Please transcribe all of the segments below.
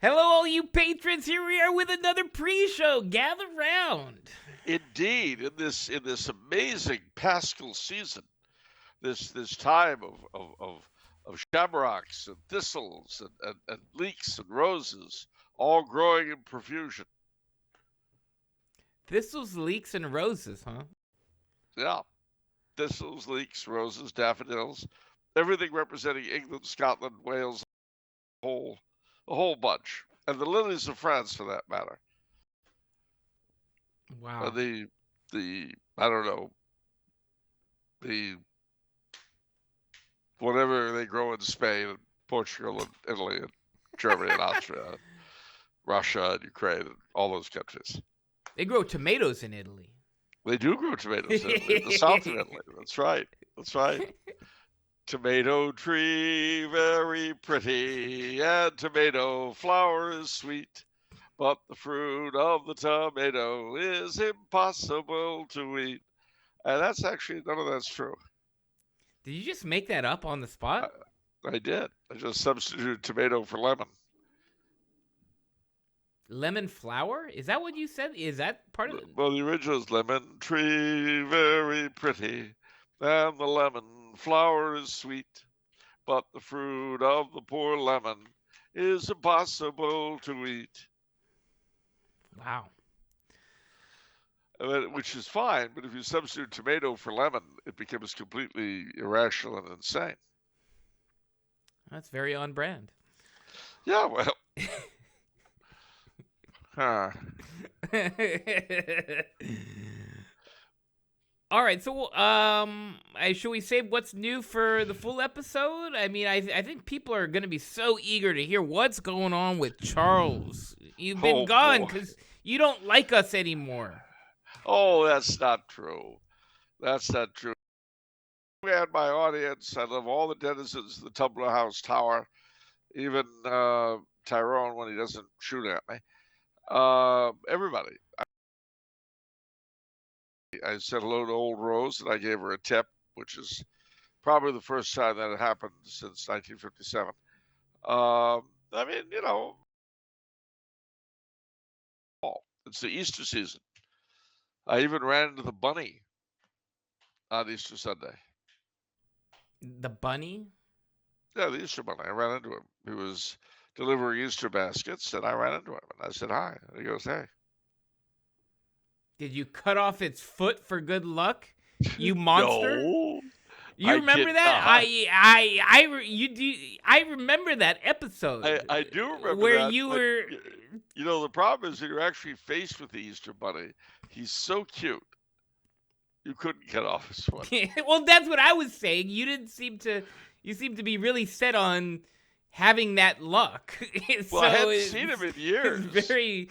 Hello, all you patrons. Here we are with another pre-show. Gather round. Indeed, in this amazing Paschal season, this time of shamrocks and thistles and leeks and roses, all growing in profusion. Thistles, leeks, and roses, huh? Yeah, thistles, leeks, roses, daffodils, everything representing England, Scotland, Wales, whole the whole bunch, and the lilies of France for that matter. Wow. The I don't know the whatever they grow in Spain and Portugal and Italy and Germany and Austria, and Russia and Ukraine and all those countries. They grow tomatoes in Italy. They do grow tomatoes in Italy, in the south of Italy. That's right. That's right. Tomato tree very pretty, and tomato flower is sweet, but the fruit of the tomato is impossible to eat. And that's actually, none of that's true. Did you just make that up on the I, spot? I did. I just substituted tomato for lemon. Lemon flower? Is that what you said? Is that part of it? Well, the original is lemon tree very pretty, and the lemon flower is sweet, but the fruit of the poor lemon is impossible to eat. Wow. Which is fine, but if you substitute tomato for lemon, it becomes completely irrational and insane. That's very on brand. Yeah, well. Huh. All right, so should we say what's new for the full episode? I mean, I think people are going to be so eager to hear what's going on with Charles. You've been gone because you don't like us anymore. Oh, that's not true. That's not true. I had my audience. I love all the denizens of the Tumbler House Tower, even Tyrone when he doesn't shoot at me. Everybody. I said hello to old Rose and I gave her a tip, which is probably the first time that had happened since 1957. I mean, it's the Easter season. I even ran into the bunny on Easter Sunday. The bunny? Yeah, the Easter bunny. I ran into him. He was delivering Easter baskets, and I ran into him, and I said hi. And he goes, "Hey." Did you cut off its foot for good luck? You monster? No, You remember that? I remember that episode. I do remember where that. you But were. the problem is when you're actually faced with the Easter bunny, he's so cute. You couldn't cut off his foot. Well, that's what I was saying. You didn't seem to. You seem to be really set on having that luck. Well, I hadn't seen him in years. Very.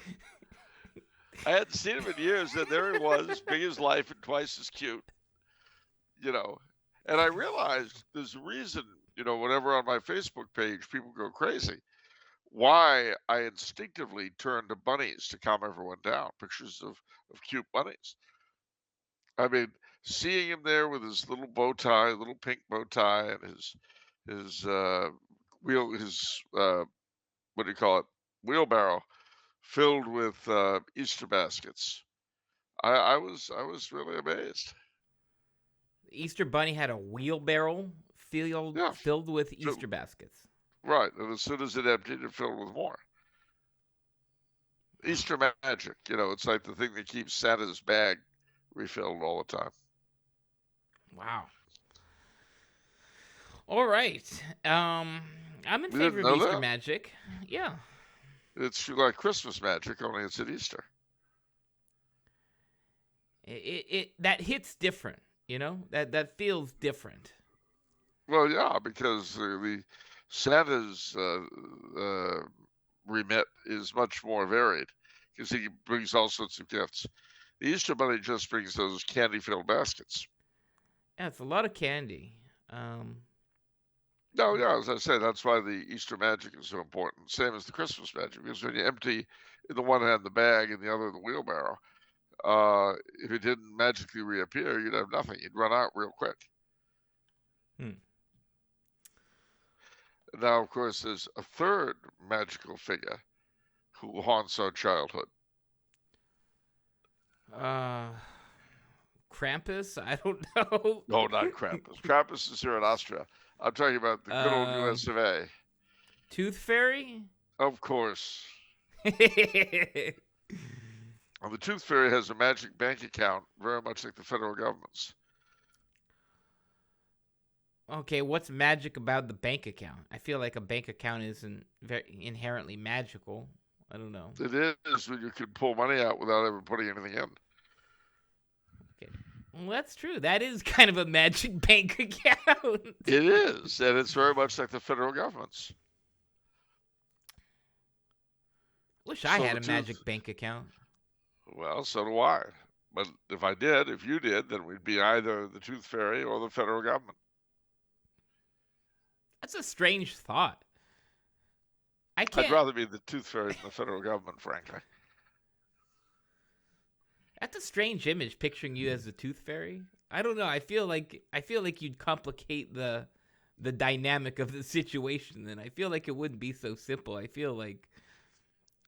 I hadn't seen him in years, and there he was, big as life and twice as cute. And I realized there's a reason, whenever on my Facebook page people go crazy, why I instinctively turn to bunnies to calm everyone down, pictures of cute bunnies. I mean, seeing him there with his little bow tie, little pink bow tie, and his what do you call it, wheelbarrow filled with Easter baskets. I was really amazed. Easter Bunny had a wheelbarrow filled with Easter baskets. Right, and as soon as it emptied, it filled with more. Easter magic, it's like the thing that keeps Santa's bag refilled all the time. Wow. All right. I'm in favor of Easter magic. Yeah. It's like Christmas magic, only it's at Easter. It that hits different, that feels different. Well, yeah, because the Santa's remit is much more varied because he brings all sorts of gifts. The Easter Bunny just brings those candy-filled baskets. Yeah, it's a lot of candy. No, yeah, as I said, that's why the Easter magic is so important. Same as the Christmas magic, because when you empty in the one hand the bag and the other the wheelbarrow, if it didn't magically reappear, you'd have nothing. You'd run out real quick. Now, of course, there's a third magical figure who haunts our childhood? Krampus? I don't know. No, not Krampus. Krampus is here in Austria. I'm talking about the good old US of A. Tooth Fairy? Of course. Well, the Tooth Fairy has a magic bank account, very much like the federal government's. Okay, what's magic about the bank account? I feel like a bank account isn't very inherently magical. I don't know. It is when you can pull money out without ever putting anything in. Okay. Well, that's true. That is kind of a magic bank account. It is, and it's very much like the federal government's. Wish I had a magic bank account. Well, so do I. But if you did, then we'd be either the Tooth Fairy or the federal government. That's a strange thought. I'd rather be the Tooth Fairy than the federal government, frankly. That's a strange image, picturing you as the Tooth Fairy. I don't know. I feel like you'd complicate the dynamic of the situation. Then I feel like it wouldn't be so simple. I feel like,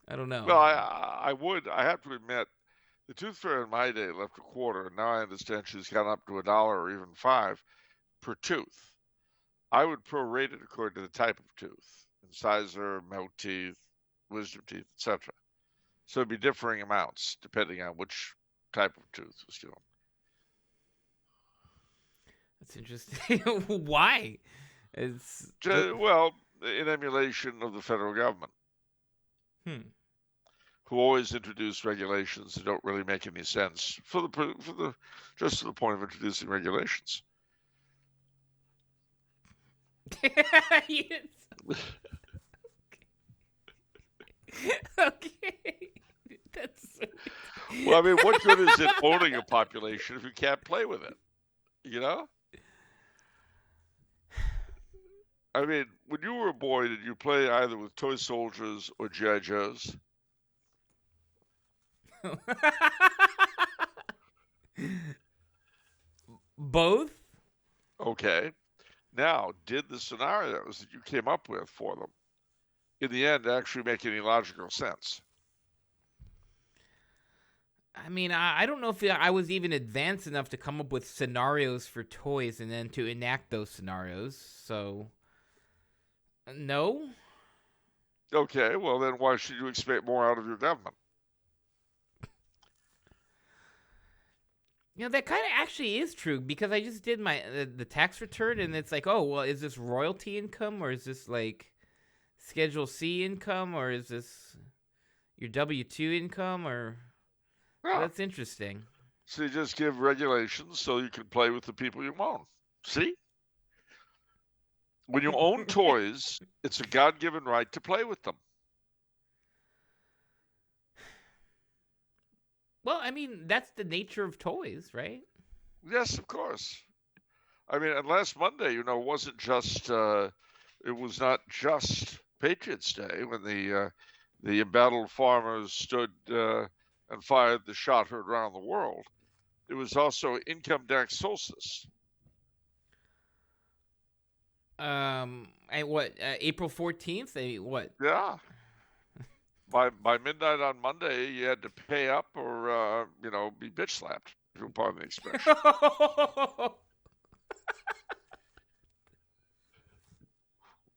I don't know. Well, I would. I have to admit, the Tooth Fairy in my day left a quarter, and now I understand she's gone up to $1 or even $5 per tooth. I would prorate it according to the type of tooth: incisor, mouth teeth, wisdom teeth, etc. So it'd be differing amounts depending on which type of tooth was given. That's interesting. Why? Well, in emulation of the federal government, who always introduce regulations that don't really make any sense just to the point of introducing regulations. Yes. Okay. That's. Well, I mean, what good is it owning a population if you can't play with it? You know? I mean, when you were a boy, did you play either with toy soldiers or G.I. Joes? Both? Okay. Now, did the scenarios that you came up with for them, in the end, actually make any logical sense? I mean, I don't know if I was even advanced enough to come up with scenarios for toys and then to enact those scenarios, so no. Okay, well then why should you expect more out of your government? You know, that kind of actually is true, because I just did my the tax return, and it's like, oh, well, is this royalty income, or is this like Schedule C income, or is this your W-2 income, or... Yeah. That's interesting. So you just give regulations so you can play with the people you own. See? When you own toys, it's a God-given right to play with them. Well, I mean, that's the nature of toys, right? Yes, of course. I mean, and last Monday, it was not just Patriots Day when the embattled farmers stood and fired the shot heard around the world. It was also Income Tax Solstice. April 14th? What? Yeah. By midnight on Monday, you had to pay up or, be bitch slapped, if you'll pardon the expression.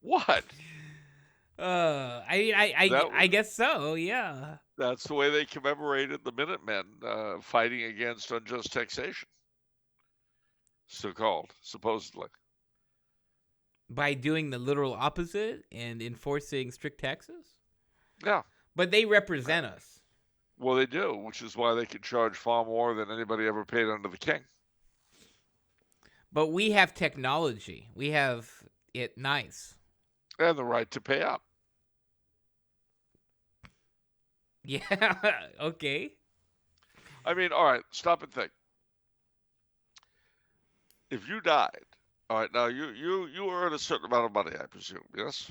What? I guess so, yeah. That's the way they commemorated the Minutemen fighting against unjust taxation. So-called, supposedly. By doing the literal opposite and enforcing strict taxes? Yeah. But they represent us. Well, they do, which is why they can charge far more than anybody ever paid under the king. But we have technology. We have it nice. And the right to pay up. Yeah, okay. I mean, all right, stop and think. If you died, all right, now you earn a certain amount of money, I presume, yes?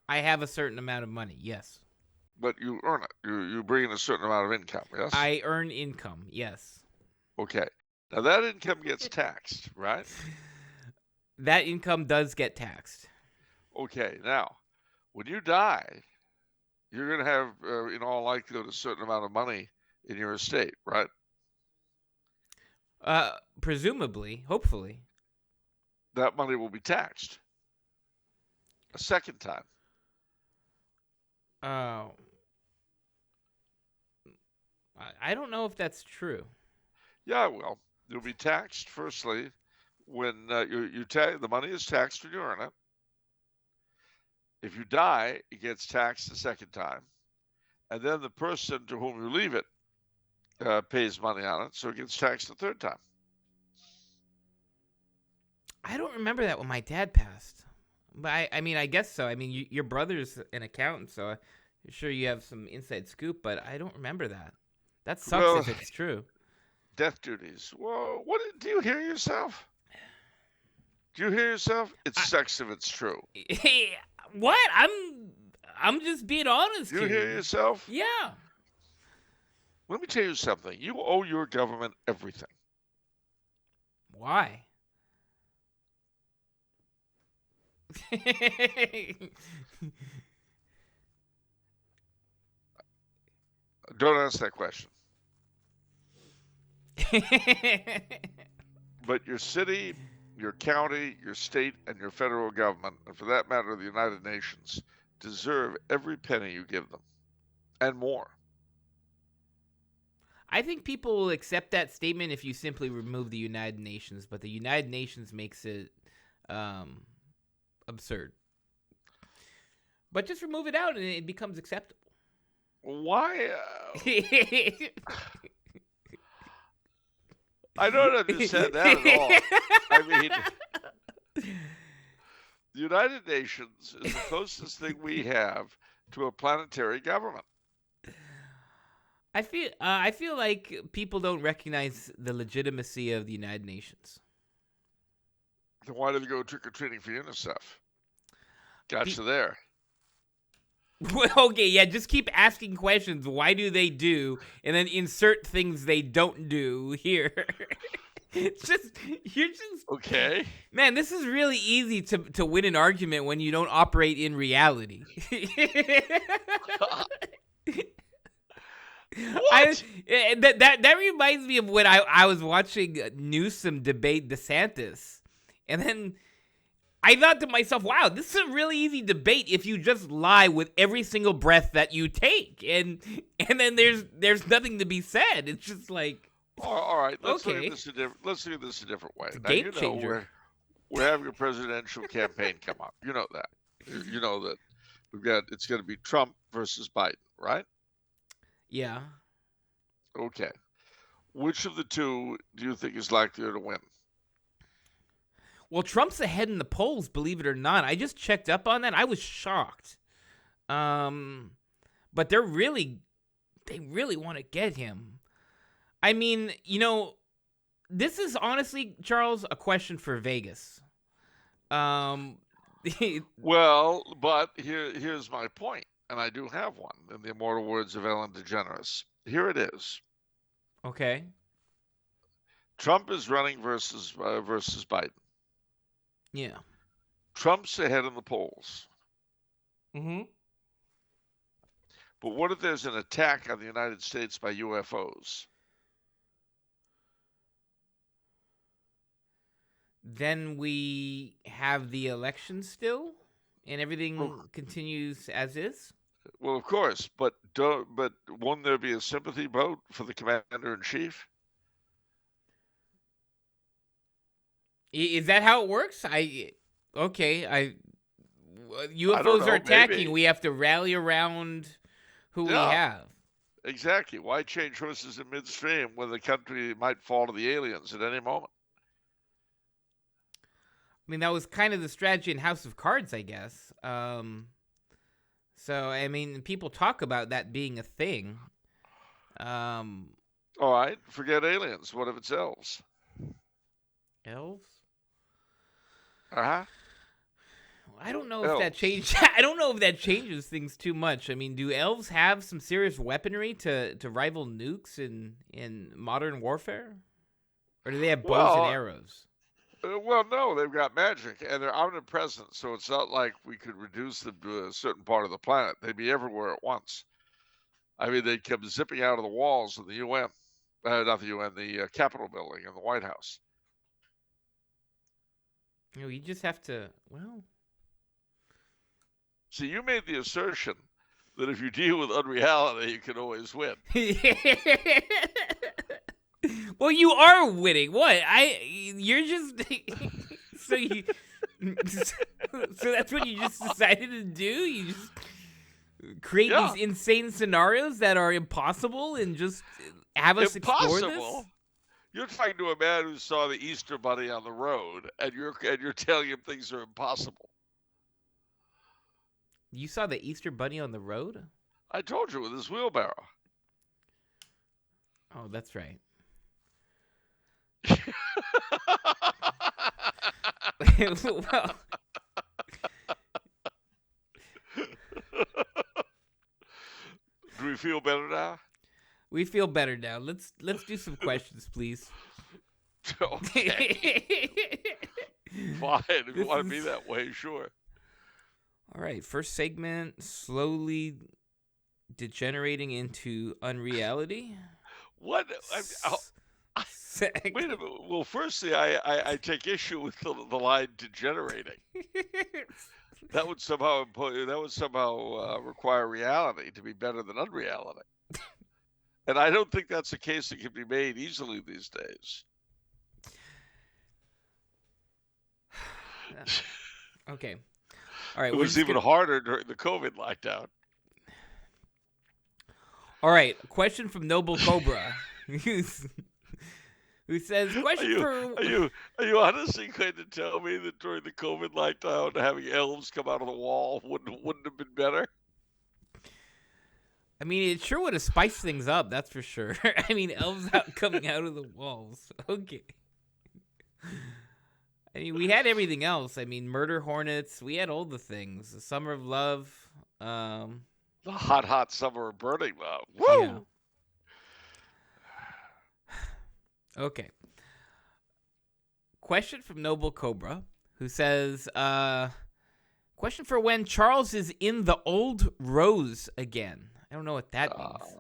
I have a certain amount of money, yes. But you earn it. You bring in a certain amount of income, yes? I earn income, yes. Okay. Now that income gets taxed, right? That income does get taxed. Okay, now, when you die, You're going to have, in all likelihood, a certain amount of money in your estate, right? Presumably, hopefully. That money will be taxed a second time. I don't know if that's true. Yeah, well, you'll be taxed firstly when the money is taxed when you earn it. If you die, it gets taxed the second time, and then the person to whom you leave it pays money on it, so it gets taxed the third time. I don't remember that when my dad passed, but I mean, I guess so. I mean, your brother's an accountant, so I'm sure you have some inside scoop, but I don't remember that. That sucks if it's true. Death duties. Well, do you hear yourself? Do you hear yourself? It sucks if it's true. Hey, what? I'm just being honest here. You hear yourself? Yeah. Let me tell you something. You owe your government everything. Why? Don't ask that question. But your city, your county, your state, and your federal government, and for that matter, the United Nations, deserve every penny you give them, and more. I think people will accept that statement if you simply remove the United Nations, but the United Nations makes it absurd. But just remove it out and it becomes acceptable. Why? I don't understand that at all. I mean, the United Nations is the closest thing we have to a planetary government. I feel like people don't recognize the legitimacy of the United Nations. Then why do they go trick-or-treating for UNICEF? Gotcha there. Okay, yeah, just keep asking questions. Why do they do? And then insert things they don't do here. You're just... Okay. Man, this is really easy to win an argument when you don't operate in reality. What? That reminds me of when I was watching Newsom debate DeSantis. And then I thought to myself, wow, this is a really easy debate if you just lie with every single breath that you take. And then there's nothing to be said. It's just like, all right, let's okay. look at this a different way. Now, Game changer. We're having a presidential campaign come up. You know that. You know that it's going to be Trump versus Biden, right? Yeah. Okay. Which of the two do you think is likelier to win? Well, Trump's ahead in the polls, believe it or not. I just checked up on that. I was shocked. But they really want to get him. I mean, this is honestly, Charles, a question for Vegas. Well, but here's my point, and I do have one, in the immortal words of Ellen DeGeneres. Here it is. Okay. Trump is running versus Biden. Yeah. Trump's ahead in the polls. Mm-hmm. But what if there's an attack on the United States by UFOs? Then we have the election still, and everything continues as is? Well, of course, but won't there be a sympathy vote for the commander-in-chief? Is that how it works? UFOs are attacking. Maybe. We have to rally around who we have. Exactly. Why change horses in midstream when the country might fall to the aliens at any moment? I mean, that was kind of the strategy in House of Cards, I guess. So, I mean, people talk about that being a thing. All right, forget aliens. What if it's elves? Elves? Uh-huh. I don't know if that changed. I don't know if that changes things too much. I mean, do elves have some serious weaponry to rival nukes in modern warfare, or do they have bows and arrows? Well, no, they've got magic, and they're omnipresent, so it's not like we could reduce them to a certain part of the planet. They'd be everywhere at once. I mean, they'd come zipping out of the walls of the UN, not the UN, the Capitol building and the White House. You just have to, well. See, you made the assertion that if you deal with unreality, you can always win. Well, you are winning. What? You're just so you so that's what you just decided to do? You just create these insane scenarios that are impossible and just have us explore this? You're talking to a man who saw the Easter Bunny on the road, and you're telling him things are impossible. You saw the Easter Bunny on the road? I told you, with his wheelbarrow. Oh, that's right. Well, do we feel better now? We feel better now. Let's do some questions, please. Okay. Fine, if you want to be that way, sure. All right, first segment, slowly degenerating into unreality. What? Wait a minute. Well, firstly, I take issue with the line degenerating. That would somehow require reality to be better than unreality. And I don't think that's a case that can be made easily these days. Okay. All right. It was even harder during the COVID lockdown. All right. Question from Noble Cobra, who says, Are you honestly going to tell me that during the COVID lockdown, having elves come out of the wall wouldn't have been better? I mean, it sure would have spiced things up, that's for sure. I mean, elves coming out of the walls. Okay. I mean, we had everything else. I mean, murder hornets. We had all the things. The Summer of Love. The hot summer of burning love. Woo! Yeah. Okay. Question from Noble Cobra, who says, question for when Charles is in the old rose again. I don't know what that means.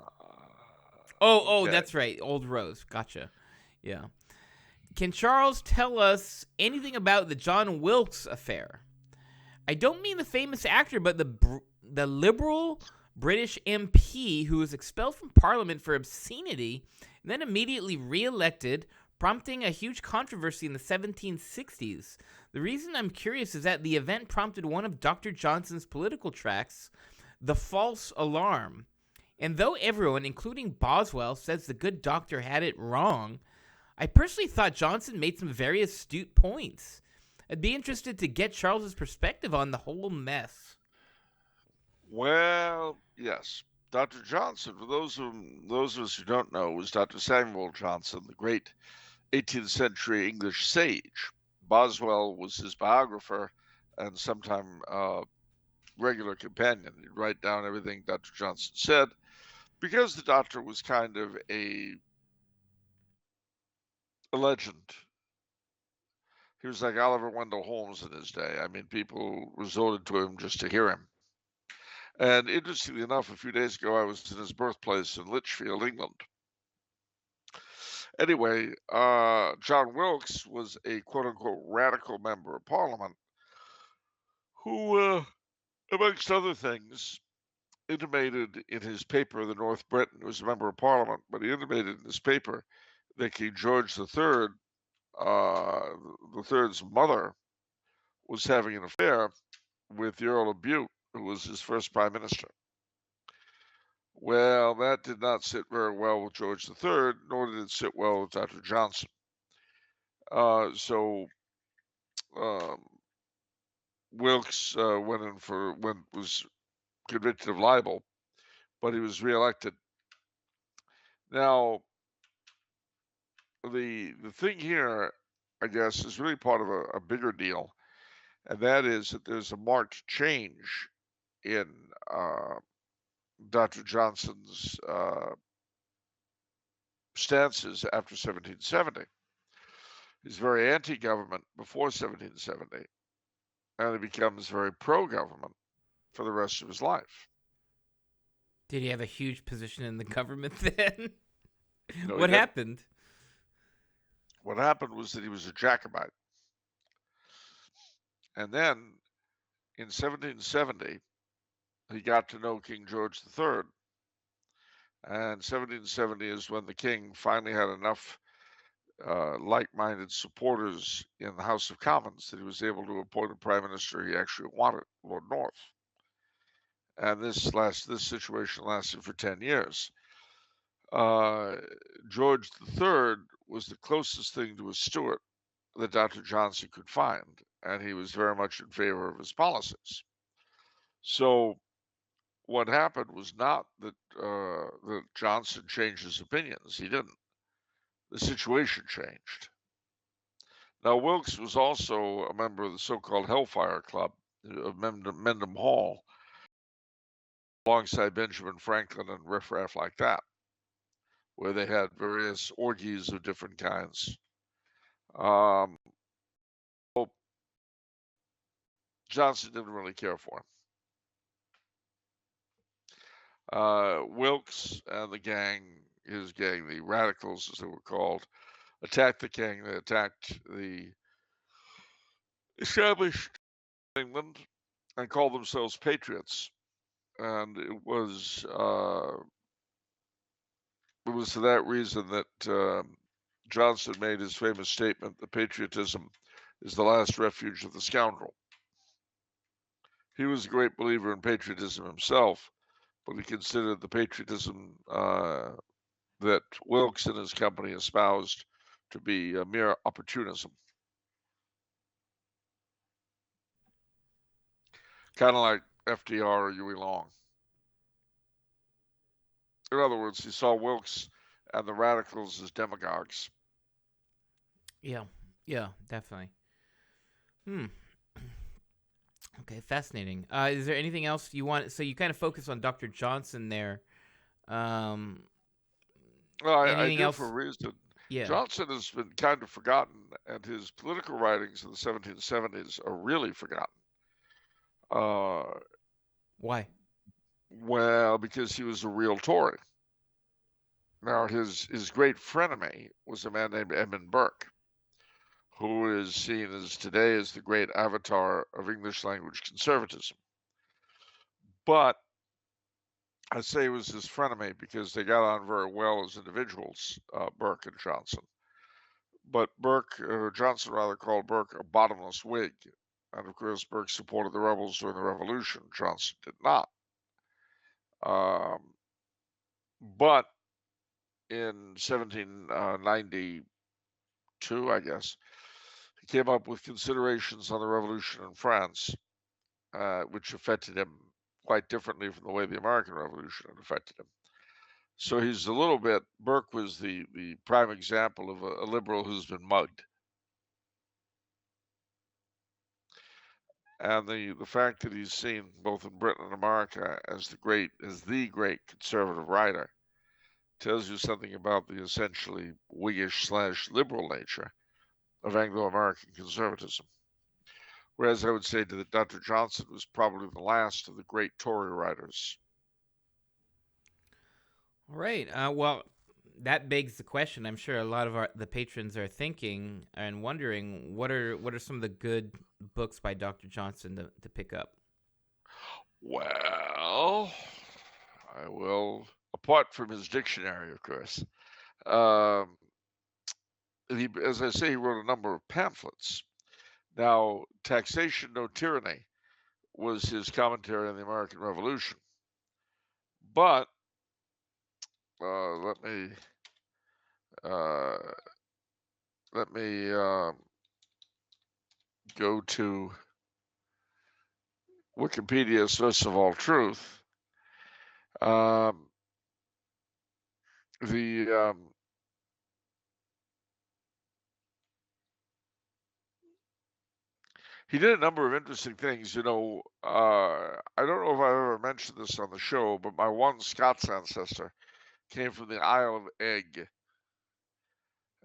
Okay. That's right. Old Rose. Gotcha. Yeah. Can Charles tell us anything about the John Wilkes affair? I don't mean the famous actor, but the liberal British MP who was expelled from Parliament for obscenity and then immediately re-elected, prompting a huge controversy in the 1760s. The reason I'm curious is that the event prompted one of Dr. Johnson's political tracts, The False Alarm. And though everyone, including Boswell, says the good doctor had it wrong, I personally thought Johnson made some very astute points. I'd be interested to get Charles's perspective on the whole mess. Well, yes. Dr. Johnson, for those of us who don't know, was Dr. Samuel Johnson, the great 18th century English sage. Boswell was his biographer and sometime regular companion. He'd write down everything Dr. Johnson said because the doctor was kind of a legend. He was like Oliver Wendell Holmes in his day. I mean, people resorted to him just to hear him. And interestingly enough, a few days ago, I was in his birthplace in Lichfield, England. Anyway, John Wilkes was a quote-unquote radical member of Parliament who, amongst other things, intimated in his paper, the North Briton, who was a member of Parliament, but he intimated in his paper that King George III, the third's mother, was having an affair with the Earl of Bute, who was his first prime minister. Well, that did not sit very well with George III, nor did it sit well with Dr. Johnson. So Wilkes was convicted of libel, but he was reelected. Now, the thing here, I guess, is really part of a bigger deal, and that is that there's a marked change in Dr. Johnson's stances after 1770. He's very anti-government before 1770, and he becomes very pro-government for the rest of his life. Did he have a huge position in the government then? No, What happened? What happened was that he was a Jacobite. And then in 1770, he got to know King George III. And 1770 is when the king finally had enough like-minded supporters in the House of Commons that he was able to appoint a prime minister he actually wanted, Lord North. And this situation lasted for 10 years. George III was the closest thing to a Stuart that Dr. Johnson could find, and he was very much in favor of his policies. So what happened was not that Johnson changed his opinions. He didn't. The situation changed. Now, Wilkes was also a member of the so-called Hellfire Club of Mendham Hall, alongside Benjamin Franklin and riffraff like that, where they had various orgies of different kinds. Johnson didn't really care for him. Wilkes and his gang, the radicals as they were called, attacked the king. They attacked the established England and called themselves patriots. And it was for that reason that Johnson made his famous statement that patriotism is the last refuge of the scoundrel. He was a great believer in patriotism himself, but he considered the patriotism that Wilkes and his company espoused to be a mere opportunism. Kind of like FDR or Huey Long. In other words, he saw Wilkes and the radicals as demagogues. Yeah, definitely. Okay, fascinating. Is there anything else you want? So you kind of focus on Dr. Johnson there. Well, I do else? for a reason. Yeah. Johnson has been kind of forgotten, and his political writings in the 1770s are really forgotten. Why? Well, because he was a real Tory. Now, his great frenemy was a man named Edmund Burke, who is seen as today as the great avatar of English language conservatism. But I say he was his frenemy because they got on very well as individuals, Burke and Johnson. But Johnson rather called Burke a bottomless Whig. And of course, Burke supported the rebels during the Revolution. Johnson did not. But in 1792, I guess, he came up with considerations on the revolution in France, which affected him quite differently from the way the American Revolution had affected him. So he's a little bit, Burke was the prime example of a liberal who's been mugged. And the fact that he's seen both in Britain and America as the great conservative writer tells you something about the essentially Whiggish/liberal nature of Anglo-American conservatism. Whereas I would say that Dr. Johnson was probably the last of the great Tory writers. All right. Well, that begs the question. I'm sure a lot of the patrons are thinking and wondering what are some of the good books by Dr. Johnson to pick up. Well, I will, apart from his dictionary, of course. As I say, he wrote a number of pamphlets. Now, Taxation, No Tyranny was his commentary on the American Revolution. But let me go to Wikipedia, source of all truth. He did a number of interesting things. I don't know if I've ever mentioned this on the show, but my one Scots ancestor came from the Isle of Eigg.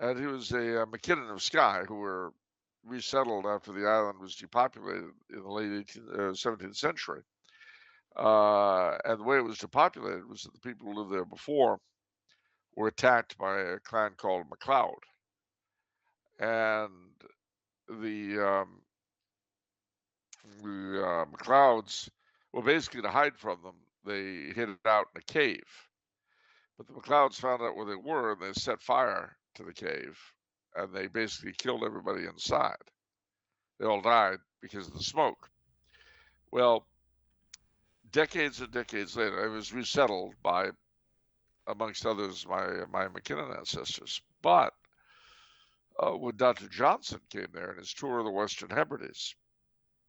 And he was a McKinnon of Skye, who were resettled after the island was depopulated in the late 17th century. And the way it was depopulated was that the people who lived there before were attacked by a clan called MacLeod. And the MacLeods, well, basically to hide from them, they hid it out in a cave. But the MacLeods found out where they were, and they set fire to the cave, and they basically killed everybody inside. They all died because of the smoke. Well, decades and decades later, I was resettled by, amongst others, my McKinnon ancestors. But when Dr. Johnson came there in his tour of the Western Hebrides,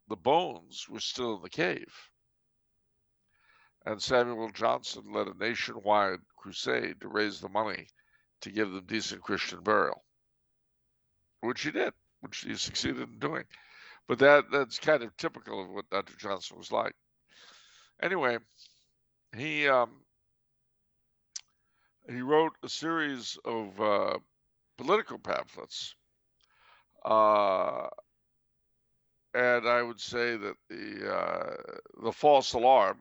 the bones were still in the cave. And Samuel Johnson led a nationwide crusade to raise the money to give them decent Christian burial, which he did, which he succeeded in doing. But that's kind of typical of what Dr. Johnson was like. Anyway, he wrote a series of political pamphlets, and I would say that the false alarm,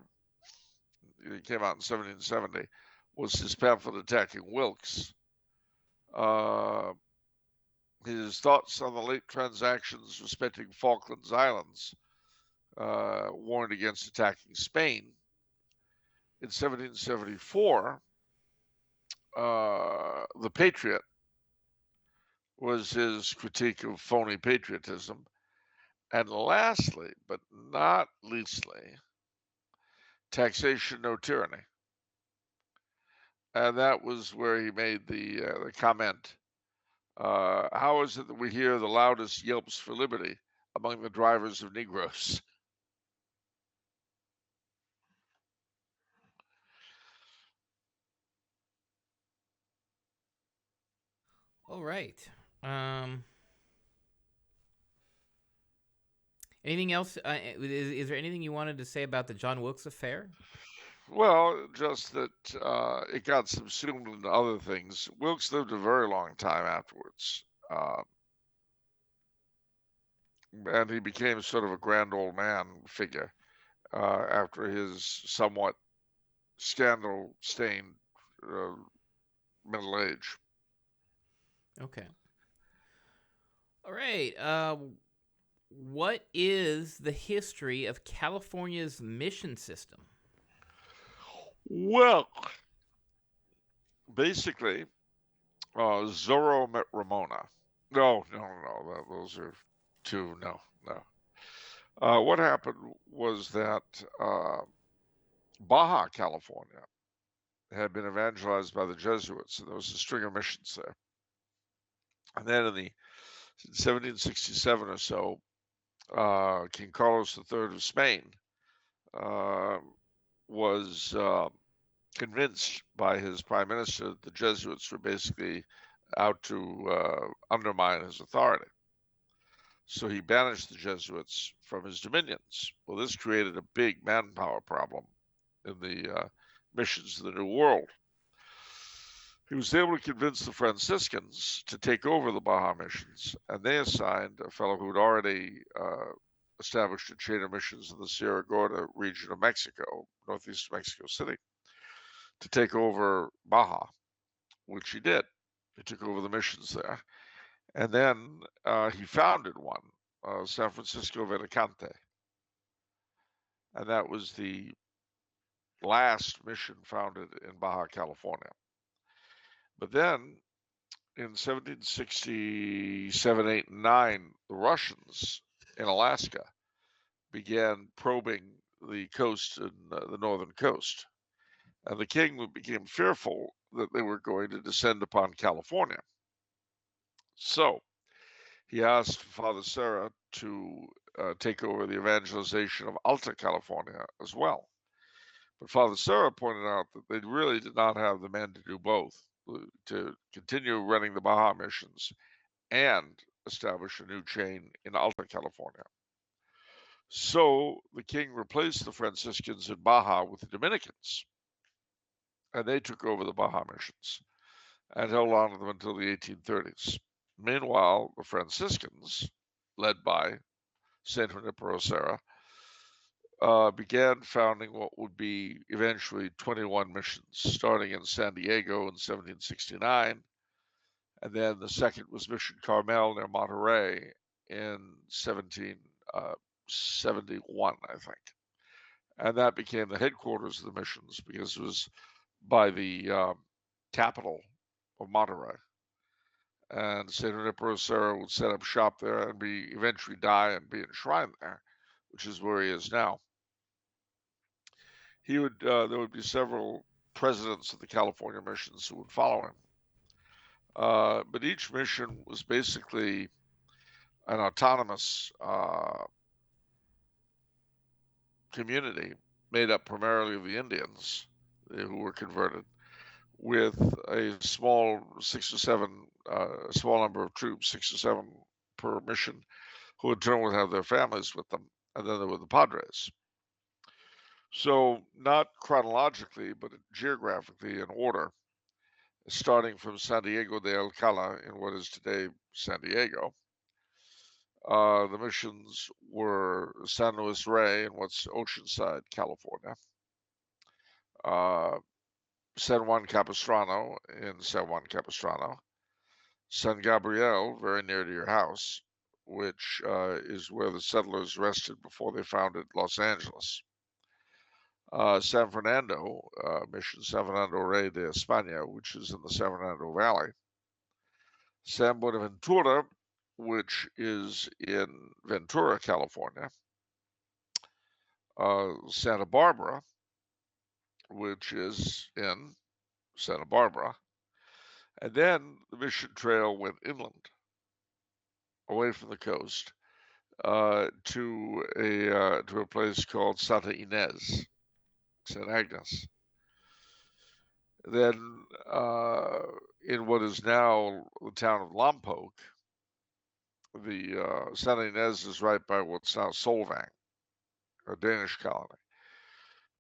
it came out in 1770, was his pamphlet attacking Wilkes. His thoughts on the late transactions respecting Falklands Islands warned against attacking Spain. In 1774, The Patriot was his critique of phony patriotism. And lastly, but not leastly, Taxation, No Tyranny. And that was where he made the comment, how is it that we hear the loudest yelps for liberty among the drivers of Negroes? All right. Anything else? Is there anything you wanted to say about the John Wilkes affair? Well, just that it got subsumed into other things. Wilkes lived a very long time afterwards. And he became sort of a grand old man figure after his somewhat scandal-stained middle age. Okay. All right. What is the history of California's mission system? Well, basically, Zorro met Ramona. No. Those are two. No. What happened was that Baja California had been evangelized by the Jesuits, and there was a string of missions there. And then in 1767 or so, King Carlos III of Spain was convinced by his prime minister that the Jesuits were basically out to undermine his authority. So he banished the Jesuits from his dominions. Well, this created a big manpower problem in the missions of the New World. He was able to convince the Franciscans to take over the Baja missions, and they assigned a fellow who had already established a chain of missions in the Sierra Gorda region of Mexico, northeast of Mexico City, to take over Baja, which he did. He took over the missions there. And then he founded one, San Francisco of Alicante. And that was the last mission founded in Baja California. But then in 1767, 8, and 9, the Russians in Alaska began probing the coast and the northern coast. And the king became fearful that they were going to descend upon California. So he asked Father Serra to take over the evangelization of Alta California as well. But Father Serra pointed out that they really did not have the men to do both, to continue running the Baja missions and establish a new chain in Alta California. So the king replaced the Franciscans in Baja with the Dominicans, and they took over the Baja missions. and held on to them until the 1830s. Meanwhile, the Franciscans, led by Saint Junipero Serra, began founding what would be eventually 21 missions, starting in San Diego in 1769, and then the second was Mission Carmel near Monterey in 1771, I think. And that became the headquarters of the missions because it was by the capital of Monterey. And St. Junipero Serra would set up shop there and eventually die and be enshrined there, which is where he is now. There would be several presidents of the California missions who would follow him. But each mission was basically an autonomous community made up primarily of the Indians who were converted, with a small number of troops, 6 or 7 per mission, who in turn would have their families with them, and then there were the Padres. So, not chronologically, but geographically in order, starting from San Diego de Alcala in what is today San Diego. The missions were San Luis Rey in what's Oceanside, California. San Juan Capistrano in San Juan Capistrano. San Gabriel, very near to your house, which is where the settlers rested before they founded Los Angeles. San Fernando, Mission San Fernando Rey de España, which is in the San Fernando Valley. San Buenaventura, which is in Ventura, California. Santa Barbara, which is in Santa Barbara. And then the mission trail went inland, away from the coast, to a place called Santa Ynez, St. Agnes. Then in what is now the town of Lompoc, the Santa Ynez is right by what's now Solvang, a Danish colony.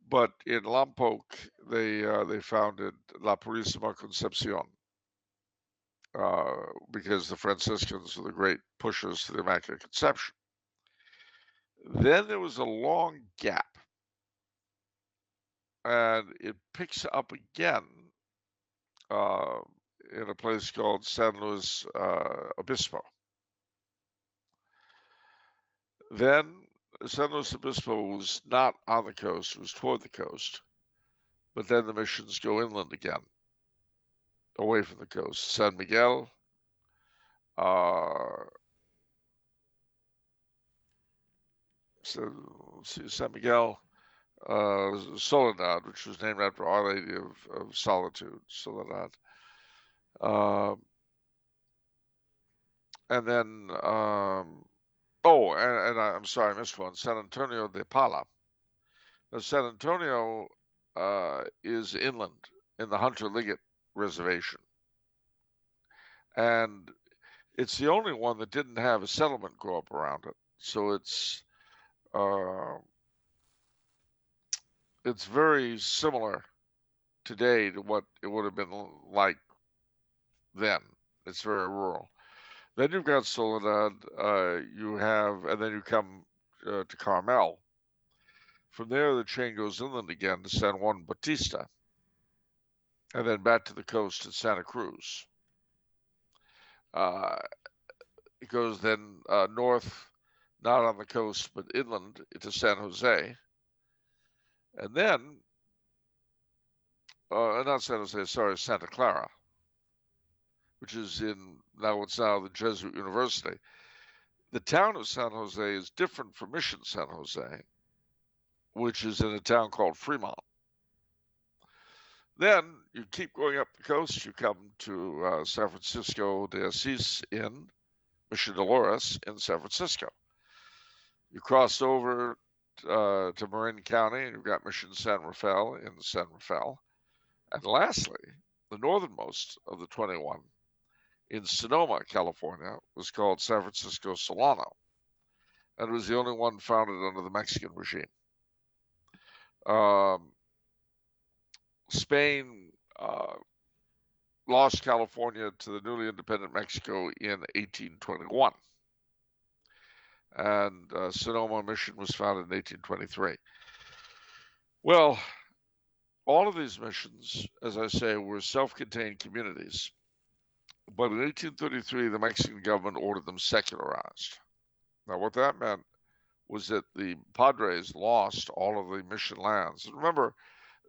But in Lompoc, they founded La Purísima Concepción, because the Franciscans were the great pushers to the Immaculate Conception. Then there was a long gap, and it picks up again in a place called San Luis Obispo. Then San Luis Obispo was not on the coast, it was toward the coast, but then the missions go inland again, away from the coast. San Miguel, San Miguel, Soledad, which was named after Our Lady of Solitude, Soledad. And then, I'm sorry, I missed one. San Antonio de Pala. Now, San Antonio is inland in the Hunter Liggett Reservation. And it's the only one that didn't have a settlement grow up around it. So it's very similar today to what it would have been like then. It's very rural. Then you've got Soledad, and then you come to Carmel. From there, the chain goes inland again to San Juan Bautista, and then back to the coast at Santa Cruz. It goes then north, not on the coast, but inland to San Jose. And then, not San Jose, sorry, Santa Clara, which is in what's now the Jesuit University. The town of San Jose is different from Mission San Jose, which is in a town called Fremont. Then you keep going up the coast, you come to San Francisco de Asís in Mission Dolores in San Francisco. You cross over to Marin County, and you've got Mission San Rafael in San Rafael. And lastly, the northernmost of the 21 in Sonoma, California, was called San Francisco Solano, and it was the only one founded under the Mexican regime. Spain lost California to the newly independent Mexico in 1821. And Sonoma Mission was founded in 1823. Well, all of these missions, as I say, were self-contained communities. But in 1833, the Mexican government ordered them secularized. Now, what that meant was that the Padres lost all of the mission lands. And remember,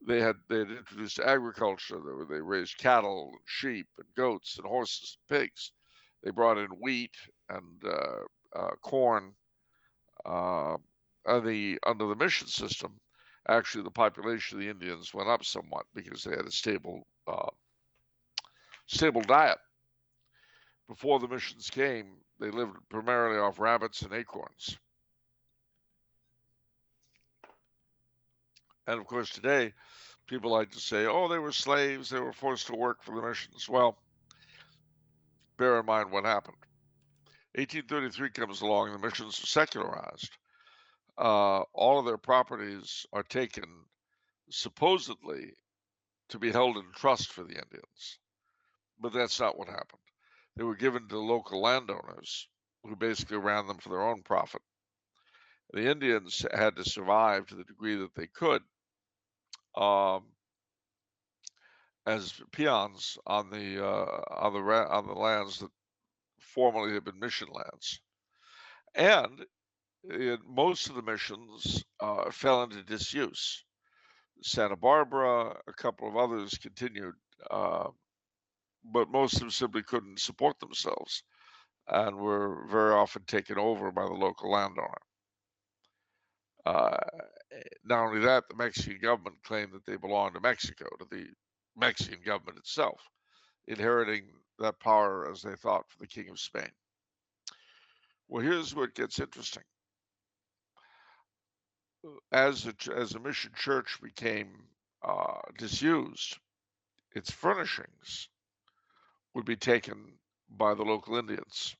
they had introduced agriculture. They raised cattle and sheep and goats and horses and pigs. They brought in wheat and corn. Under the mission system, actually the population of the Indians went up somewhat because they had a stable diet. Before the missions came, they lived primarily off rabbits and acorns. And of course, today, people like to say, oh, they were slaves, they were forced to work for the missions. Well, bear in mind what happened. 1833 comes along, and the missions are secularized. All of their properties are taken, supposedly, to be held in trust for the Indians. But that's not what happened. They were given to local landowners who basically ran them for their own profit. The Indians had to survive to the degree that they could as peons on the lands that formerly had been mission lands, and most of the missions fell into disuse. Santa Barbara, a couple of others continued, but most of them simply couldn't support themselves and were very often taken over by the local landowner. Not only that, the Mexican government claimed that they belonged to Mexico, to the Mexican government itself, inheriting that power, as they thought, for the King of Spain. Well, here's what gets interesting. As a mission church became disused, its furnishings would be taken by the local Indians.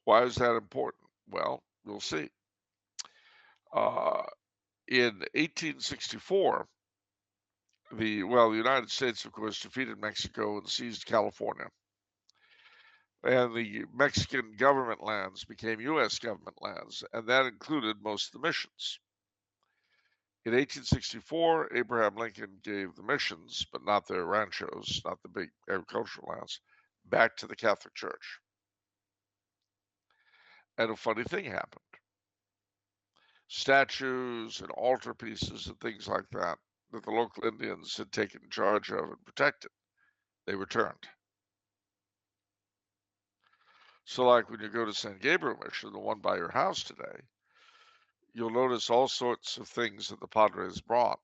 Why is that important? Well, we'll see. In 1864, the United States, of course, defeated Mexico and seized California. And the Mexican government lands became U.S. government lands, and that included most of the missions. In 1864, Abraham Lincoln gave the missions, but not their ranchos, not the big agricultural lands, back to the Catholic Church. And a funny thing happened. Statues and altar pieces and things like that the local Indians had taken charge of and protected, they returned. So, like when you go to San Gabriel Mission, the one by your house today, you'll notice all sorts of things that the Padres brought.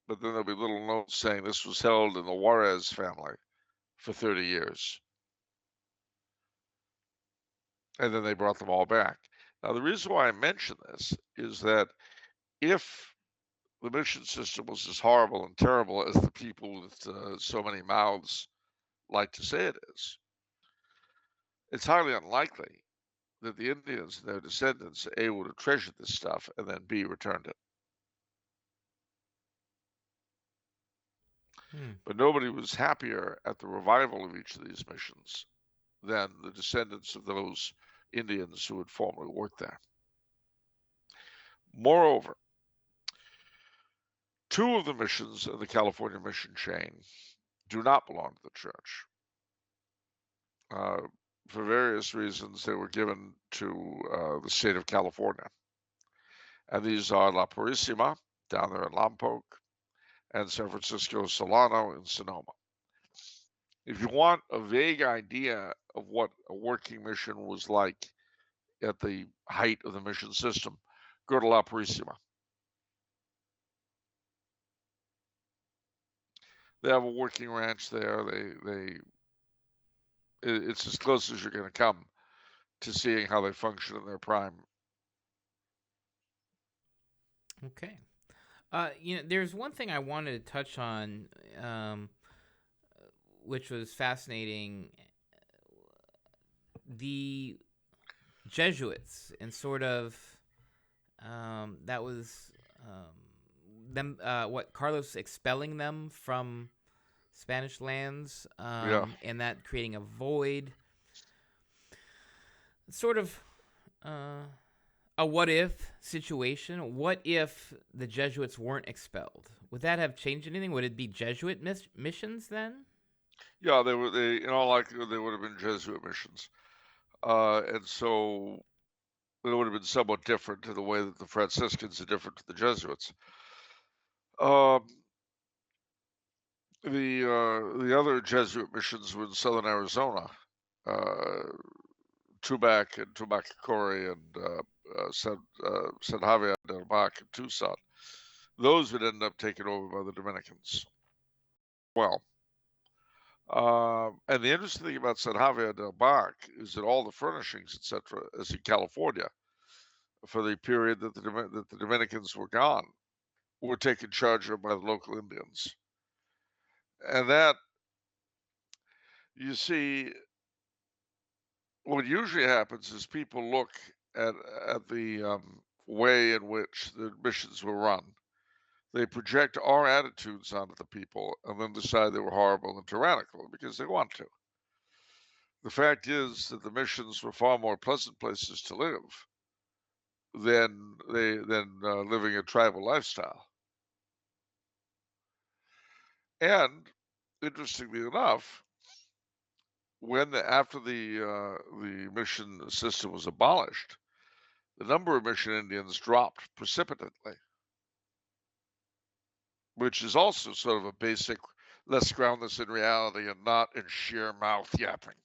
But then there'll be little notes saying this was held in the Juarez family for 30 years. And then they brought them all back. Now, the reason why I mention this is that if the mission system was as horrible and terrible as the people with so many mouths like to say it is, it's highly unlikely that the Indians and their descendants are able to treasure this stuff and then B, returned it. But nobody was happier at the revival of each of these missions than the descendants of those Indians who had formerly worked there. Moreover, two of the missions in the California mission chain do not belong to the church. For various reasons, they were given to the state of California. And these are La Purísima, down there in Lompoc, and San Francisco Solano in Sonoma. If you want a vague idea of what a working mission was like at the height of the mission system, go to La Purísima. They have a working ranch there. It's as close as you're going to come to seeing how they function in their prime. Okay. There's one thing I wanted to touch on, which was fascinating. The Jesuits and sort of that was them. Carlos expelling them from Spanish lands, Yeah. and that creating a void. Sort of a what if situation. What if the Jesuits weren't expelled? Would that have changed anything? Would it be Jesuit missions then? Yeah, they in all likelihood they would have been Jesuit missions. And so it would have been somewhat different to the way that the Franciscans are different to the Jesuits. Um, the other Jesuit missions were in southern Arizona, Tubac and Tubacacore and San Javier del Bac and Tucson. Those would end up taken over by the Dominicans. Well, and the interesting thing about San Javier del Bac is that all the furnishings, etc., is in California for the period that the Dominicans were gone, were taken charge of by the local Indians. And that, you see, what usually happens is people look at the way in which the missions were run. They project our attitudes onto the people and then decide they were horrible and tyrannical because they want to. The fact is that the missions were far more pleasant places to live than living a tribal lifestyle. And interestingly enough, after the mission system was abolished, the number of mission Indians dropped precipitously, which is also sort of a basic, let's ground this in reality and not in sheer mouth yapping.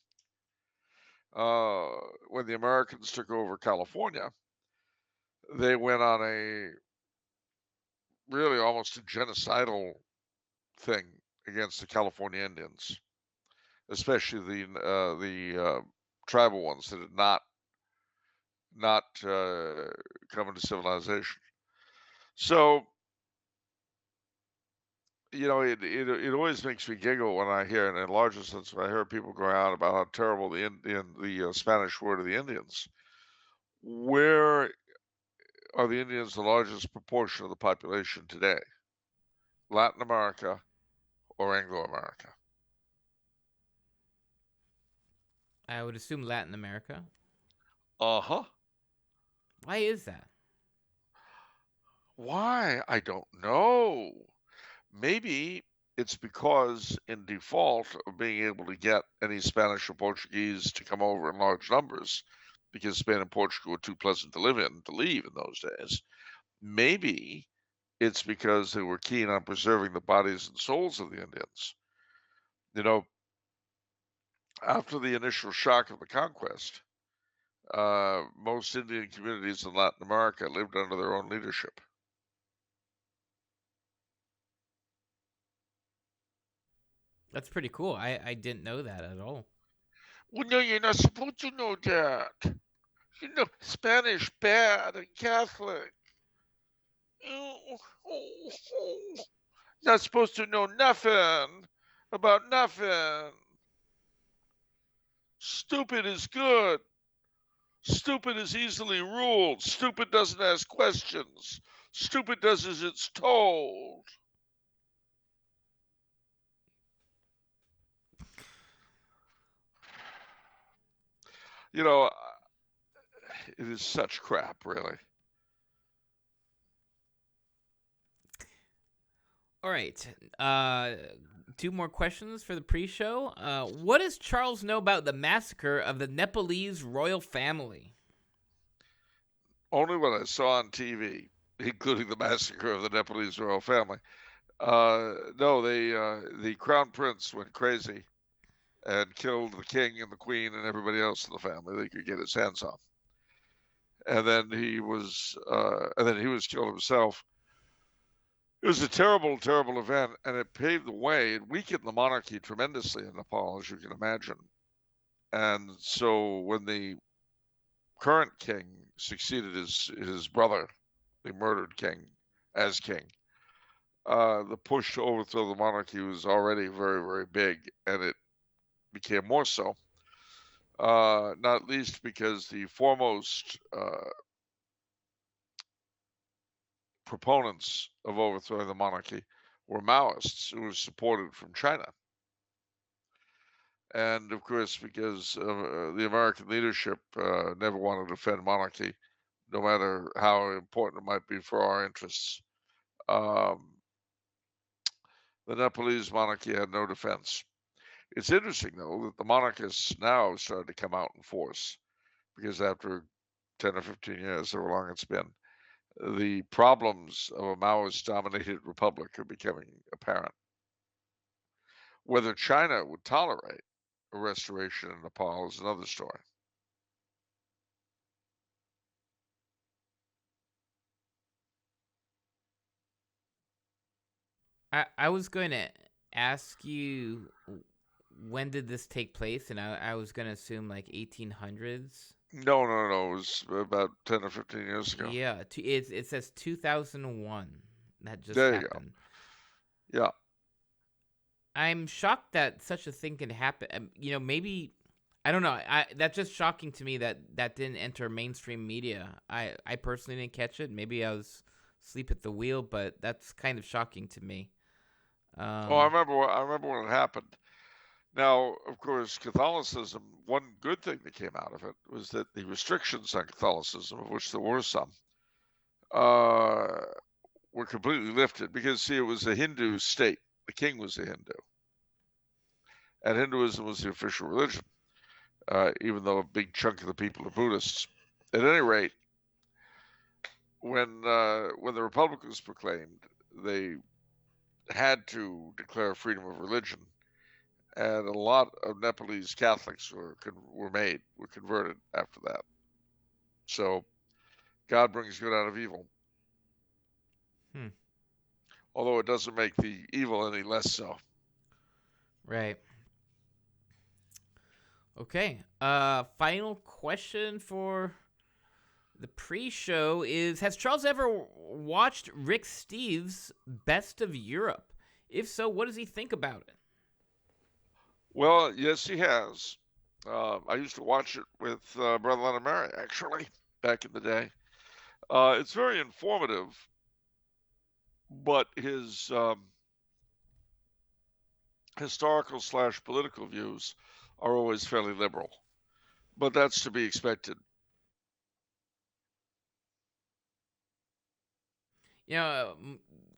When the Americans took over California, they went on a really almost a genocidal thing against the California Indians, especially the tribal ones that had not come into civilization. So, you know, it always makes me giggle when I hear, in a larger sense, when I hear people go out about how terrible the Spanish were to the Indians. Where are the Indians the largest proportion of the population today? Latin America or Anglo America? I would assume Latin America. Uh-huh. Why is that? Why? I don't know. Maybe it's because, in default of being able to get any Spanish or Portuguese to come over in large numbers, because Spain and Portugal were too pleasant to live in to leave in those days, maybe it's because they were keen on preserving the bodies and souls of the Indians. You know, after the initial shock of the conquest, most Indian communities in Latin America lived under their own leadership. That's pretty cool. I didn't know that at all. Well, no, you're not supposed to know that. You know, Spanish bad and Catholic. Oh, oh, oh. Not supposed to know nothing about nothing. Stupid is good. Stupid is easily ruled. Stupid doesn't ask questions. Stupid does as it's told. You know, it is such crap, really. All right. Two more questions for the pre-show. What does Charles know about the massacre of the Nepalese royal family? Only what I saw on TV, including the massacre of the Nepalese royal family. No, the crown prince went crazy and killed the king and the queen and everybody else in the family that he could get his hands on. And then he was killed himself. It was a terrible, terrible event, and it paved the way. It weakened the monarchy tremendously in Nepal, as you can imagine. And so when the current king succeeded his brother, the murdered king, as king, the push to overthrow the monarchy was already very, very big, and it became more so. Not least because the foremost proponents of overthrowing the monarchy were Maoists who were supported from China. And of course, because the American leadership never wanted to defend monarchy, no matter how important it might be for our interests. Um, the Nepalese monarchy had no defense. It's interesting, though, that the monarchists now started to come out in force because after 10 or 15 years, however long it's been, the problems of a Maoist dominated republic are becoming apparent. Whether China would tolerate a restoration in Nepal is another story. I was going to ask you when did this take place, and I was going to assume like 1800s. No. It was about 10 or 15 years ago. Yeah, it says 2001. That just There you happened. go. Yeah. I'm shocked that such a thing can happen. Maybe I don't know. That's just shocking to me that didn't enter mainstream media. I personally didn't catch it. Maybe I was asleep at the wheel, but that's kind of shocking to me. I remember when it happened. Now, of course, Catholicism, one good thing that came out of it was that the restrictions on Catholicism, of which there were some, were completely lifted because, see, it was a Hindu state. The king was a Hindu. And Hinduism was the official religion, even though a big chunk of the people are Buddhists. At any rate, when the Republic was proclaimed, they had to declare freedom of religion, and a lot of Nepalese Catholics were converted after that. So God brings good out of evil. Although it doesn't make the evil any less so. Right. Okay. Final question for the pre-show is: has Charles ever watched Rick Steves' Best of Europe? If so, what does he think about it? Well, yes, he has. I used to watch it with Brother Leonard Mary, actually, back in the day. It's very informative, but his historical/political views are always fairly liberal. But that's to be expected.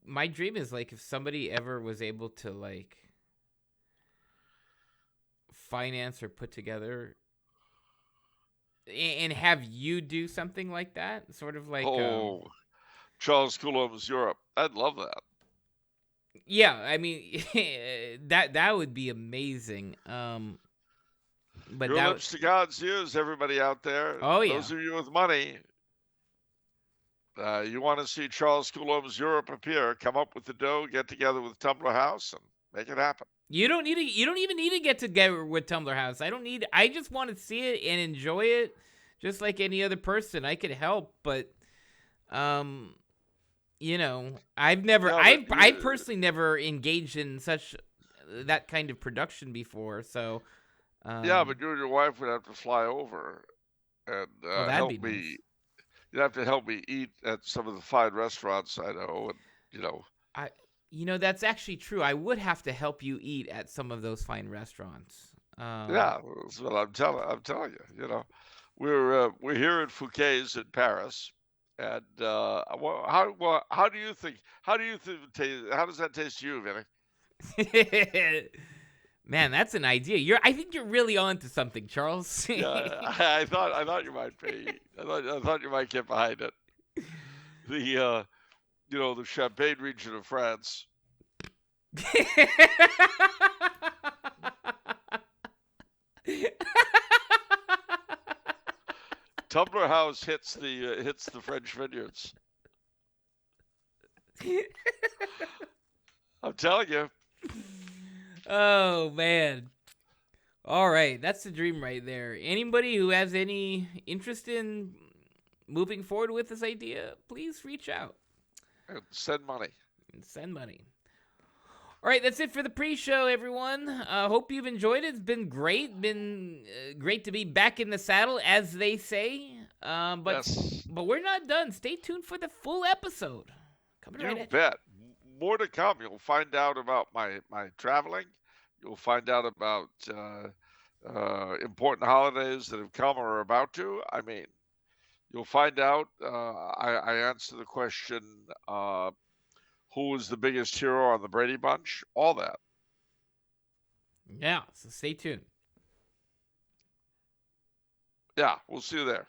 My dream is like if somebody ever was able to like finance or put together and have you do something like that, sort of like Charles Coulombe's Europe. I'd love that. Yeah, I mean that would be amazing. But your lips to God's ears, everybody out there. Oh yeah. Those of you with money, you want to see Charles Coulombe's Europe appear? Come up with the dough, get together with Tumbler House, and make it happen. You don't even need to get together with Tumbler House. I just want to see it and enjoy it, just like any other person. I could help, but I've personally never engaged in that kind of production before. So yeah, but you and your wife would have to fly over and help me. Nice. You'd have to help me eat at some of the fine restaurants I know, and that's actually true. I would have to help you eat at some of those fine restaurants. Yeah, that's what I'm telling you. We're here at Fouquet's in Paris, and how do you think? How does that taste to you, Vinny? Man, that's an idea. I think you're really onto something, Charles. Yeah, I thought you might be. I thought you might get behind it. The the Champagne region of France. Tumbler House hits the French vineyards. I'm telling you. Oh man. All right, that's the dream right there. Anybody who has any interest in moving forward with this idea, please reach out. And send money. All right, that's it for the pre-show, everyone. Hope you've enjoyed it. It's been great. Great to be back in the saddle, as they say. But we're not done. Stay tuned for the full episode. Coming right at you. You bet. More to come. You'll find out about my traveling. You'll find out about important holidays that have come or are about to. I mean, you'll find out. I answer the question, who was the biggest hero on the Brady Bunch? All that. Yeah, so stay tuned. Yeah, we'll see you there.